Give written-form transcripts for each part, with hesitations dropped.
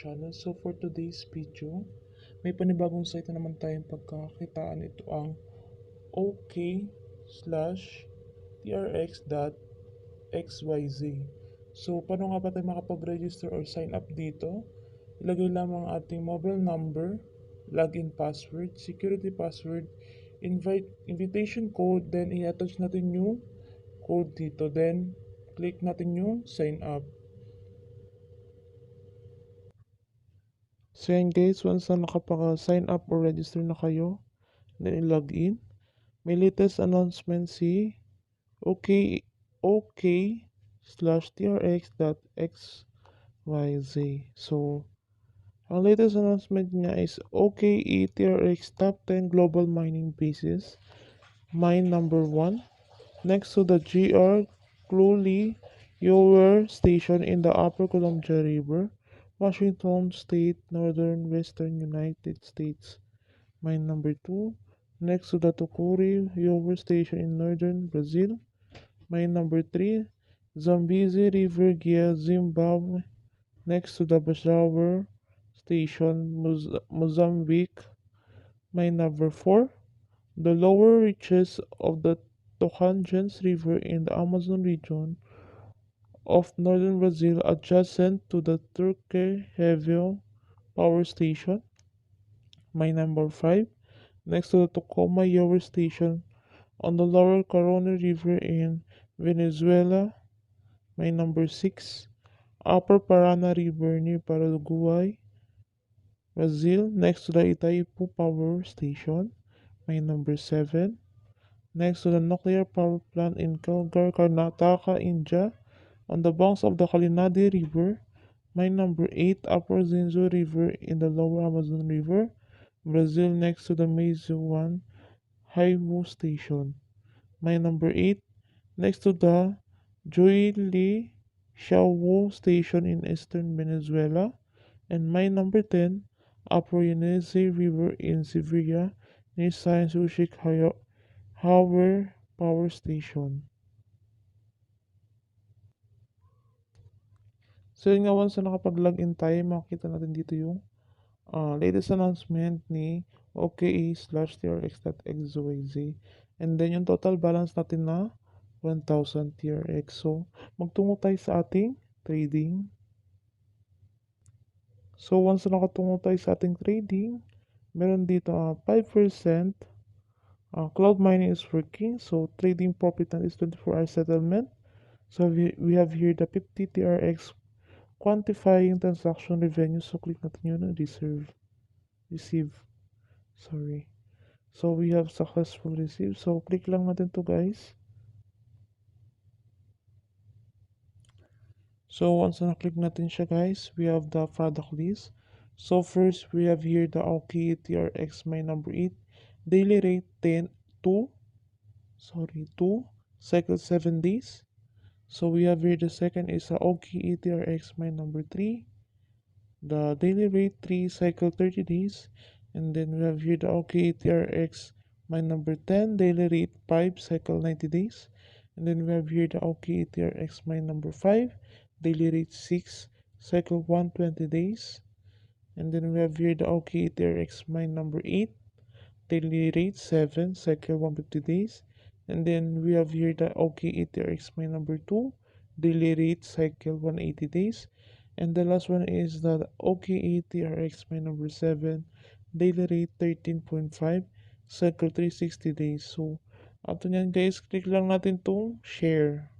channel. So for today's video, may panibagong site na naman tayong pagkakitaan. Ito ang ok/trx.xyz. So paano nga ba tayo makapag-register or sign up dito? Ilagay lamang ang ating mobile number, login password, security password, invitation code, then i-attach natin yung code dito. Then click natin yung sign up. So yan guys, once na nakapaka-sign up or register na kayo, then i-log in. May latest announcement si ok/trx.xyz. So, ang latest announcement niya is OKE-TRX Top 10 Global Mining Bases. Mine number 1. Next to the GR Cluley Ewer Station in the Upper Columbia River, Washington State, Northern Western United States. Mine number 2. Next to the Tucuri Ewer Station in Northern Brazil. Mine number 3. Zambezi River Gia, Zimbabwe. Next to the Bashawer Station, Mozambique. Mine number 4. The lower reaches of the Tocantins River in the Amazon region of northern Brazil adjacent to the Turquejevo power station. Mine number 5. Next to the Tacoma Power Station on the lower Caroni River in Venezuela. Mine number 6. Upper Parana River near Paraguay, Brazil, next to the Itaipu Power Station. Mine number 7. Next to the nuclear power plant in Kalgar, Karnataka, India, on the banks of the Kalinadi River. Mine number 8. Upper Zinzo River in the lower Amazon River, Brazil, next to the Meizuan Haiwu Station. Mine number 8. Next to the Joili Shawu Station in eastern Venezuela. And mine number 10. Upper Yenisei River in Sevilla near Science Ushik Harbor Power Station. So yun nga, once na nakapag-login tayo, makikita natin dito yung latest announcement ni OKE/TRX.xyz. And then yung total balance natin na 1,000 TRX. So magtungo tayo sa ating trading. So once na nakatungo tayo sa ating trading, meron dito 5%. Cloud mining is working. So trading profit na is 24-hour settlement. So we have here the 50 TRX quantifying transaction revenue. So click natin yun na receive. Sorry. So we have successful receive. So click lang natin to guys. So once na click natin siya guys, we have the product list. So first we have here the OKE TRX my number 8. Daily rate 2 cycle 7 days. So we have here the second is the OKE TRX my number 3. The daily rate 3 cycle 30 days. And then we have here the OKE TRX my number 10. Daily rate 5 cycle 90 days. And then we have here the OKE TRX my number 5. Daily rate 6 cycle 120 days. And then we have here the OKE TRX my number 8. Daily rate 7 cycle 150 days. And then we have here the OKE TRX my number 2. Daily rate cycle 180 days. And the last one is the OKE TRX my number 7. Daily rate 13.5 cycle 360 days. So after nyan guys, click lang natin tong share.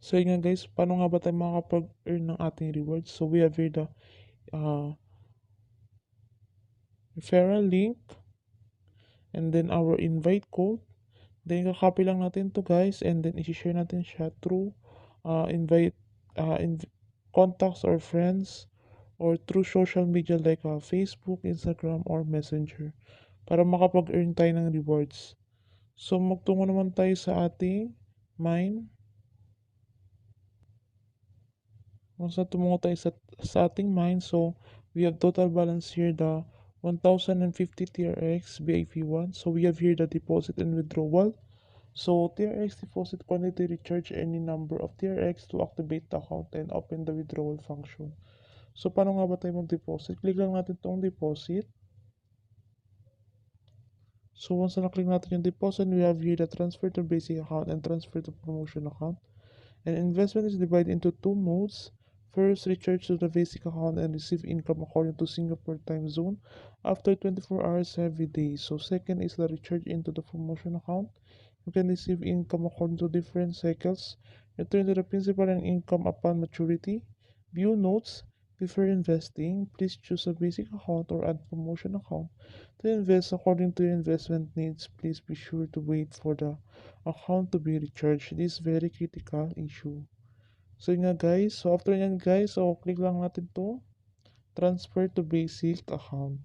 So yun nga guys, paano nga ba tayo makakapag-earn ng ating rewards? So we have here the referral link and then our invite code. Then kakopy lang natin to guys and then i-share natin siya through contacts or friends or through social media like Facebook, Instagram, or Messenger para makapag-earn tayo ng rewards. So magtungo naman tayo sa ating mine. Once na tumungo tayo sa ating mine, so we have total balance here the 1,050 TRX BIP1. So we have here the deposit and withdrawal. So TRX deposit quantity recharge any number of TRX to activate the account and open the withdrawal function. So paano nga ba tayo mag-deposit? Click lang natin tong deposit. So once na click natin yung deposit, we have here the transfer to basic account and transfer to promotion account. And investment is divided into two modes. First, recharge to the basic account and receive income according to Singapore time zone after 24 hours every day. So second is the recharge into the promotion account. You can receive income according to different cycles. Return to the principal and income upon maturity. View notes. Before investing, please choose a basic account or add promotion account. To invest according to your investment needs, please be sure to wait for the account to be recharged. This is very critical issue. So yun nga guys, so after yan guys, so click lang natin to transfer to basic account.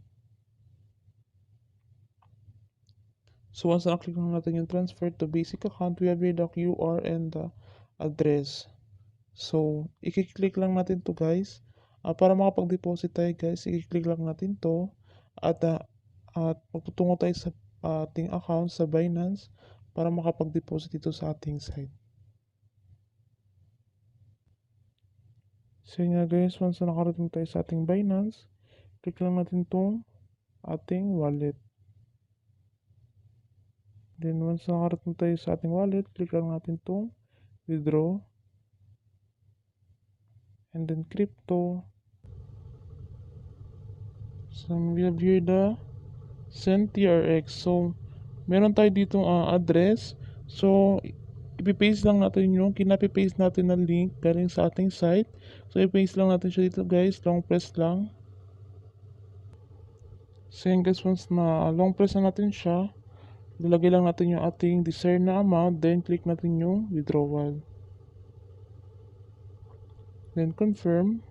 So once na-click lang natin yung transfer to basic account, we have here the QR and the address. So, i-click lang natin to guys. Para makapag-deposit tayo guys, i-click lang natin to at magtutungo tayo sa ating account sa Binance para makapag-deposit ito sa ating site. So yun nga guys, once na nakarating tayo sa ating Binance, click lang natin tong ating wallet. Then once na nakarating tayo sa ating wallet, click lang natin tong withdraw. And then crypto. So we have here the send TRX. So meron tayo ditong address. So ipipaste lang natin yung kinapipaste natin na link galing sa ating site. So ipaste lang natin siya dito guys. Long press lang. So yun guys, once na long press na natin siya, lalagay lang natin yung ating desired na amount. Then click natin yung withdrawal. Then confirm.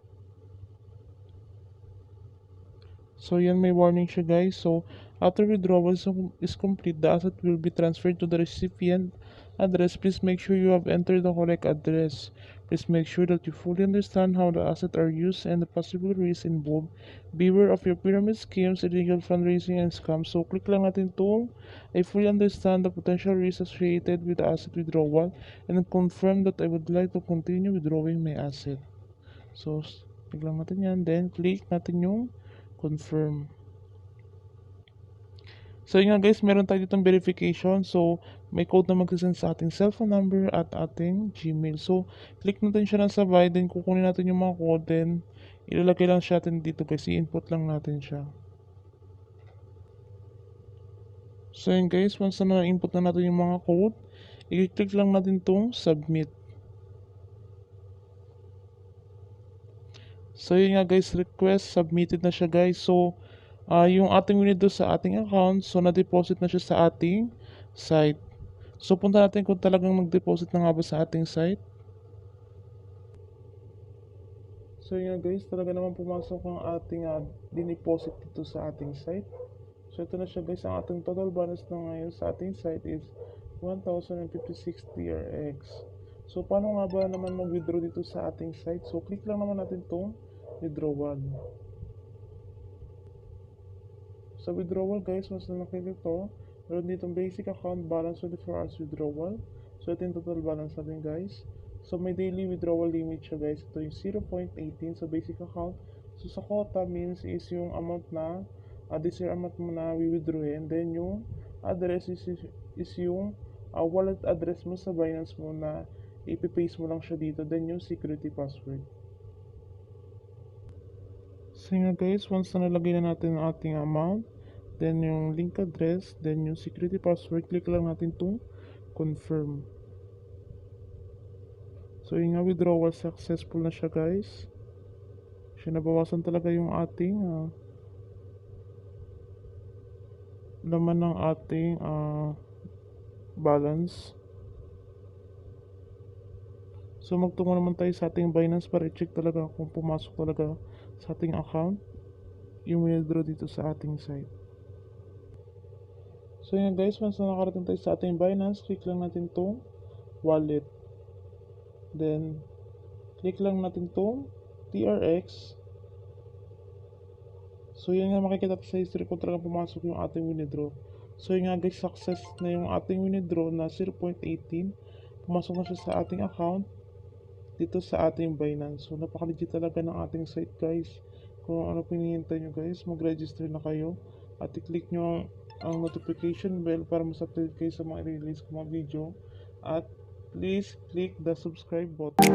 So yan, may warning siya guys. So after withdrawal is complete, the asset will be transferred to the recipient address. Please make sure you have entered the correct address. Please make sure that you fully understand how the assets are used and the possible risks involved. Beware of your pyramid schemes, illegal fundraising, and scams. So click lang natin to I fully understand the potential risks associated with the asset withdrawal and confirm that I would like to continue withdrawing my asset. So click lang natin yan. Then click natin yung confirm. So yun nga guys, meron tayo ditong verification. So may code na magsasend sa ating cellphone number at ating Gmail. So click natin siya ng sabay, then kukunin natin yung mga code, then ilalagay lang siya natin dito guys, i-input lang natin siya. So yun guys, once na na-input na natin yung mga code, i-click lang natin tong submit. So yun nga guys, request submitted na siya guys. So yung ating winido sa ating account, so na-deposit na siya sa ating site. So punta natin kung talagang nag-deposit na nga ba sa ating site. So yun nga guys, talaga naman pumasok ang ating dineposit dito sa ating site. So ito na siya guys, ang ating total balance na ngayon sa ating site is 1,056 TRX. So paano nga ba naman mag-withdraw dito sa ating site? So click lang naman natin itong withdrawal. Sa withdrawal guys, mas na nakikita ito, meron ditong basic account balance 24 hours withdrawal. So ito yung total balance natin guys. So may daily withdrawal limit siya guys. Ito yung 0.18 sa basic account. So sa quota means is yung amount na desired amount mo na withdrawin. Then yung address is yung wallet address mo sa Binance mo na ipipaste mo lang siya dito. Then yung security password. So nga guys, once na nalagay na natin ang ating amount, then yung link address, then yung security password, click lang natin itong confirm. So yun nga, withdrawal successful na siya guys. Siya nabawasan talaga yung ating laman ng ating balance. So magtungo naman tayo sa ating Binance para i-check talaga kung pumasok talaga sa ating account yung withdraw dito sa ating site. So yun guys, once na nakarating tayo sa ating Binance, click lang natin tong wallet. Then, click lang natin tong TRX. So yun nga, makikita sa history kung talagang pumasok yung ating withdraw. So yun nga guys, success na yung ating withdraw na 0.18. Pumasok na siya sa ating account dito sa ating Binance. So napaka-legit talaga ng ating site guys. Kung ano pinihintay nyo guys, mag-register na kayo at i-click nyo ang notification bell para mas update kayo sa mga release ko mga video. At please click the subscribe button.